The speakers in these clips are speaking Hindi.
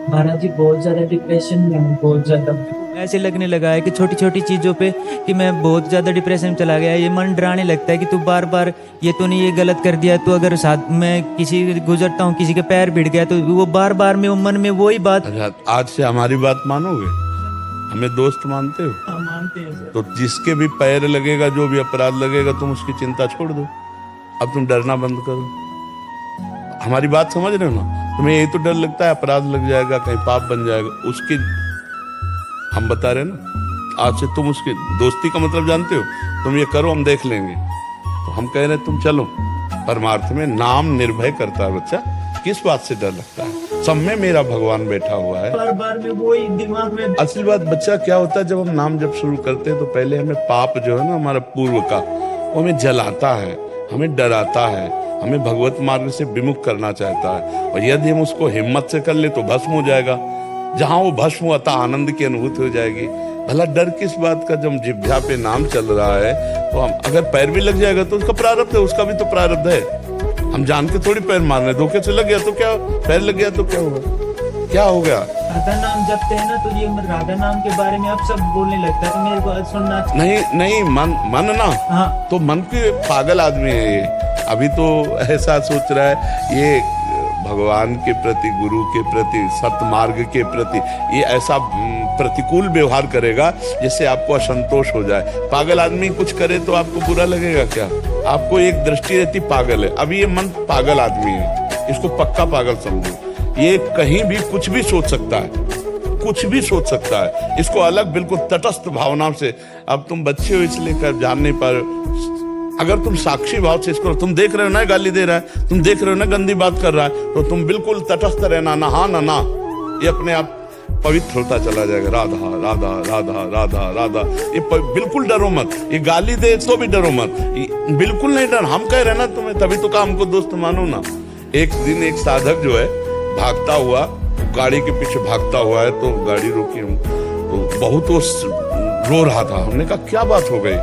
महाराज जी बहुत ज्यादा डिप्रेशन में हूँ, बहुत ज्यादा। ऐसे लगने लगा है कि छोटी छोटी चीज़ों पे कि मैं बहुत ज़्यादा डिप्रेशन में चला गया। ये मन डराने लगता है कि तू बार बार ये तूने ये गलत कर दिया। तो अगर साथ में किसी गुजरता हूँ, किसी के पैर भिड़ गया, तो वो बार बार में वो मन में वही बात। अच्छा, आज से हमारी बात मानोगे? हमें दोस्त मानते हो? हाँ, मानते हैं सर। तो जिसके भी पैर लगेगा, जो भी अपराध लगेगा, तुम उसकी चिंता छोड़ दो। अब तुम डरना बंद करो। हमारी बात समझ रहे हो ना? तुम्हें यही तो डर लगता है अपराध लग जाएगा, कहीं पाप बन जाएगा। उसकी हम बता रहे हैं ना, आज से तुम उसकी दोस्ती का मतलब जानते हो? तुम ये करो, हम देख लेंगे। तो हम कह रहे हैं तुम चलो। परमार्थ में नाम निर्भय करता है बच्चा। किस बात से डर लगता है? सब में मेरा भगवान बैठा हुआ है। बार बार में वही दिमाग में। असली बात बच्चा क्या होता है, जब हम नाम जब शुरू करते हैं तो पहले हमें पाप जो है ना हमारा पूर्व का, वो हमें जलाता है, हमें डराता है, हमें भगवत मार्ग से विमुख करना चाहता है। और यदि हम उसको हिम्मत से कर ले तो भस्म हो जाएगा। जहां वो भस्म होता आनंद की अनुभूति हो जाएगी। भला डर किस बात का? जब जिभ्या पे नाम चल रहा है तो हम अगर पैर भी लग जाएगा तो उसका प्रारब्ध है, उसका भी तो प्रारब्ध है। हम जान के थोड़ी पैर मार रहे, धोखे से लग गया तो क्या, पैर लग गया तो क्या हुआ? क्या हो गया? राधा नाम जपते हैं ना, तो ये राधा नाम के बारे में अब सब बोलने लगता है, तो मेरे को सुनना। नहीं मन ना। हाँ, तो मन के पागल आदमी है ये। अभी तो ऐसा सोच रहा है ये भगवान के प्रति, गुरु के प्रति, सतमार्ग के प्रति ये ऐसा प्रतिकूल व्यवहार करेगा जिससे आपको असंतोष हो जाए। पागल आदमी कुछ करे तो आपको बुरा लगेगा क्या? आपको एक दृष्टि रहती पागल है। अभी ये मन पागल आदमी है, इसको पक्का पागल समझो। ये कहीं भी कुछ भी सोच सकता है, कुछ भी सोच सकता है। इसको अलग बिल्कुल तटस्थ भावनाओं से, अब तुम बच्चे हो इसलिए कर जानने पर, अगर तुम साक्षी भाव से इसको, तुम देख रहे हो ना गाली दे रहा है, तुम देख रहे हो ना गंदी बात कर रहा है, तो तुम बिल्कुल तटस्थ रहना, ना हाँ ना, ये अपने आप पवित्र होता चला जाएगा। राधा राधा राधा राधा राधा, ये बिल्कुल डरो मत। ये गाली दे तो भी डरो मत, बिल्कुल नहीं डर। हम कह रहे ना तुम्हें, तभी तो का हमको दोस्त मानो ना। एक दिन एक साधक जो है भागता हुआ, गाड़ी के पीछे भागता हुआ है, तो गाड़ी रोकी हम, तो बहुत वो रो रहा था। हमने कहा क्या बात हो गई?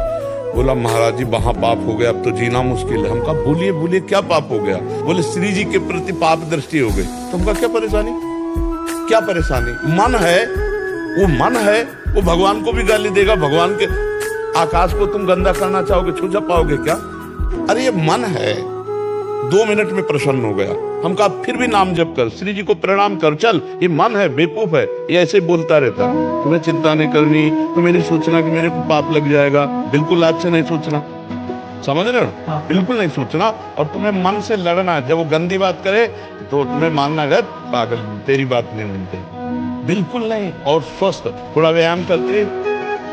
बोला महाराज जी वहां पाप हो गया, अब तो जीना मुश्किल है। हम कहा बोलिए बोलिए क्या पाप हो गया? बोले श्री जी के प्रति पाप दृष्टि हो गई। तो हमका क्या परेशानी? क्या परेशानी? मन है, वो मन है, वो भगवान को भी गाली देगा। भगवान के आकाश को तुम गंदा करना चाहोगे, छू पाओगे क्या? अरे ये मन है, 2 मिनट में प्रसन्न हो गया। हम कहा फिर भी नाम जप कर, श्री जी को प्रणाम कर, चल। ये मन है, बेवकूफ है, ये ऐसे बोलता रहता। तुम्हें चिंता नहीं करनी, तुम्हें नहीं सोचना कि मेरे को पाप लग जाएगा। बिल्कुल आज से नहीं सोचना, समझ रहे हो? हाँ। बिल्कुल नहीं सोचना। और तुम्हें मन से लड़ना है। जब वो गंदी बात करे तो तुम्हें मानना है पागल, तेरी बात नहीं मानते, बिल्कुल नहीं। और स्वस्थ थोड़ा व्यायाम करते,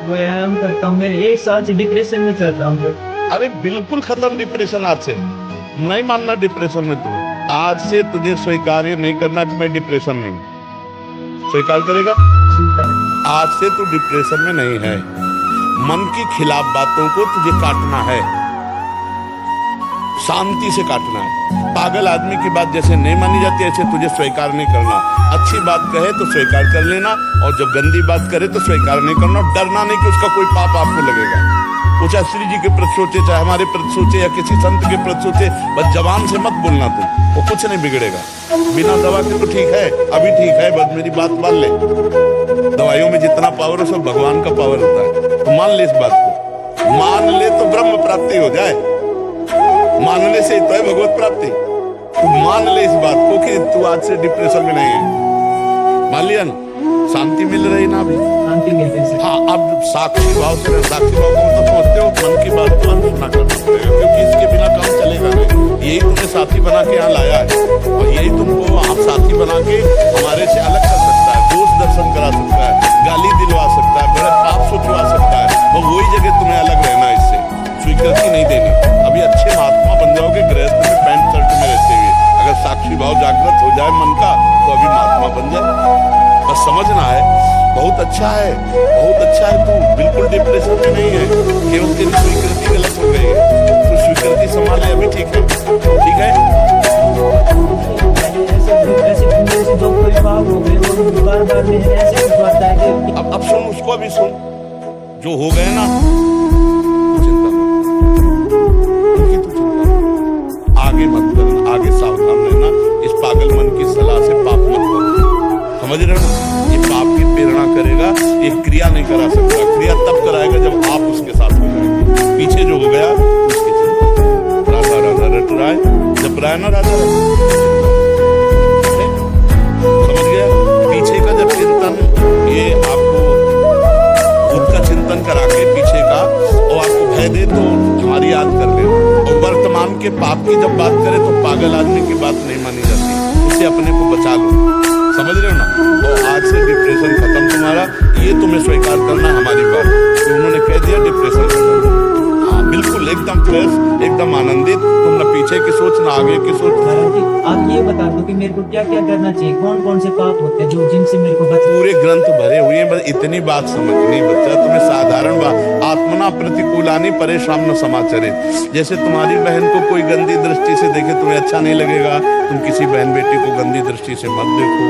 व्यायाम करता हूँ। मैं 1 साल से डिप्रेशन में चल रहा हूँ। अरे बिल्कुल खत्म डिप्रेशन। आज से नहीं मानना डिप्रेशन में। तुम आज से तुझे स्वीकार नहीं करना कि मैं डिप्रेशन में हूं। स्वीकार करेगा? आज से तू डिप्रेशन में नहीं है। मन की खिलाफ बातों को तुझे काटना है, शांति से काटना है। पागल आदमी की बात जैसे नहीं मानी जाती, ऐसे तुझे स्वीकार नहीं करना। अच्छी बात कहे तो स्वीकार कर लेना, और जब गंदी बात करे तो स्वीकार नहीं करना। डरना नहीं कि उसका कोई पाप आपको लगेगा। वो चाहे श्री जी के प्रति सोचे, चाहे हमारे प्रति सोचे, या किसी संत के प्रति सोचे, बस जबान से मत बोलना तुम, वो कुछ नहीं बिगड़ेगा। बिना दवा के तो ठीक है, अभी ठीक है, बस मेरी बात मान ले। दवाइयों में जितना पावर है सब भगवान का पावर होता है। तो मान ले इस बात को, मान ले तो ब्रह्म प्राप्ति हो जाए। मानने से तो है भगवत प्राप्ति। तू मान ले इस बात को कि तू आज से डिप्रेशन में नहीं है। मान लिया ना? शांति मिल रही ना अभी? शांति मिल रही है। हाँ, अब साक्षी भाव से, साक्षी भाव को मतलब समझते हो, मन की बात को अनसुना करना पड़ेगा, क्योंकि इसके बिना काम चलेगा नहीं। यही तुम्हें साथी बना के यहाँ लाया है, और यही तुमको आप साथी बना के हमारे से अलग कर सकता है, दोष दर्शन करा सकता है, गाली दिलवा सकता है, बड़ा पाप सोचवा सकता है। और वही जगह तुम्हें अलग रहना, इससे स्वीकृति नहीं देनी। अभी अच्छे महात्मा बन जाओगे गृहस्थ में, पैंट शर्ट में रहते हुए। अगर साक्षी भाव जागृत हो जाए मन का, तो अभी महात्मा बन जाए। बस समझना है, बहुत अच्छा है, बहुत अच्छा है। तू बिल्कुल डिप्रेशन में नहीं है, केवल तेरी स्वीकृति गलत हो गई है। तू स्वीकृति संभाल ले, अभी ठीक है, ठीक है। ऐसे जो कोई पाप हो गए, वो बार-बार मुझे ऐसे कुछ आता है कि अब सुन, उसको अभी सुन। जो हो गए ना, चिंता मत, उनकी तू चिंता मत, आगे मत करना, आगे सावधान रहना। इस पागल मन की सलाह से पाप मत करना, समझ रहे हो ना? ये पाप की प्रेरणा करेगा, ये क्रिया नहीं करा सकता। क्रिया तब कराएगा जब आप उसके साथ हो जाएंगे। पीछे जो हो गया उसकी चिंता। राधा राधा रट रहा है, जप रहा है ना राधा राधा, समझ गया? पीछे का जब चिंतन, ये आपको खुद का चिंतन करा के पीछे का, और आपको भय दे तो हमारी याद कर ले। और वर्तमान के पाप की जब बात करें तो पागल आदमी की बात नहीं मानी जाती, उससे अपने को बचा लो। समझ रहे हो ना? तो आज से डिप्रेशन खत्म तुम्हारा, ये तुम्हें स्वीकार करना हमारी बात। तो उन्होंने कह दिया डिप्रेशन खत्म। हाँ बिल्कुल, एकदम फ्रेश, एकदम आनंदित। तुम ना पीछे की सोच ना आगे की सोच। महाराज जी, आप ये बता दो कि मेरे को क्या क्या करना चाहिए, कौन कौन से पाप होते हैं जो जिनसे मेरे को बच। पूरे ग्रंथ भरे हुए हैं, बस इतनी बात समझनी बच्चा, तुम्हें साधारण बात। आत्मना प्रतिकूलानी परेशान न समाचरित। जैसे तुम्हारी बहन को कोई गंदी दृष्टि से देखे तुम्हें अच्छा नहीं लगेगा, तुम किसी बहन बेटी को गंदी दृष्टि से मत देखो,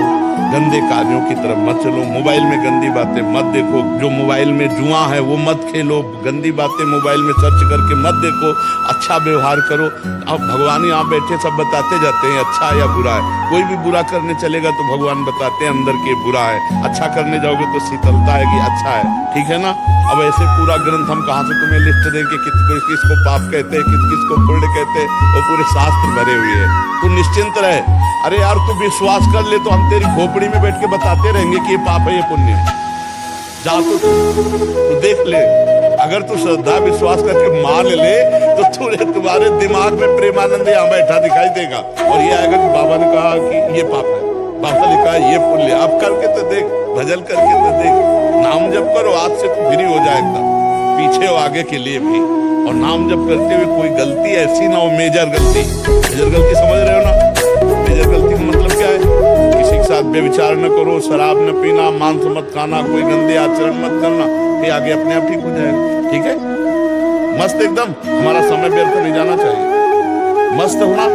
गंदे कार्यों की तरफ मत चलो, मोबाइल में गंदी बातें मत देखो, जो मोबाइल में जुआ है वो मत खेलो, गंदी बातें मोबाइल में सर्च करके मत देखो, अच्छा व्यवहार करो। अब भगवान यहाँ बैठे सब बताते जाते हैं अच्छा या बुरा है। कोई भी बुरा करने चलेगा तो भगवान बताते हैं अंदर के बुरा है, अच्छा करने जाओगे तो शीतलता है कि अच्छा है, ठीक है ना? अब ऐसे पूरा ग्रंथ हम कहाँ से तुम्हें लिस्ट दें कि किसको पाप कहते हैं, किसको पुण्य कहते हैं, वो पूरे शास्त्र भरे हुए हैं। तू निश्चिंत रहे। अरे यार तू विश्वास कर ले तो हम तेरी खोपड़ी में बैठ के बताते रहेंगे कि ये पाप है ये पुण्य है। जा तो देख ले, अगर तू श्रद्धा विश्वास करके मान ले तो तुम्हारे दिमाग में प्रेमानंद यहाँ बैठा दिखाई देगा, और ये आएगा कि बाबा ने कहा कि ये पाप है, बाबा ने कहा ये पुण्य। अब करके तो देख, भजन करके तो देख, नाम जप करो, आज से तू फ्री हो जाए एकदम, पीछे हो आगे के लिए भी। और नाम जप करते हुए कोई गलती ऐसी ना हो, मेजर गलती। मेजर गलती समझ रहे हो ना? मेजर गलती का मतलब क्या है? किसी के साथ व्यभिचार न करो, शराब न पीना, मांस मत खाना, कोई गंदे आचरण मत करना, फिर आगे अपने आप ठीक हो जाएगा। ठीक है, मस्त एकदम। हमारा समय व्यर्थ नहीं जाना चाहिए, मस्त होना।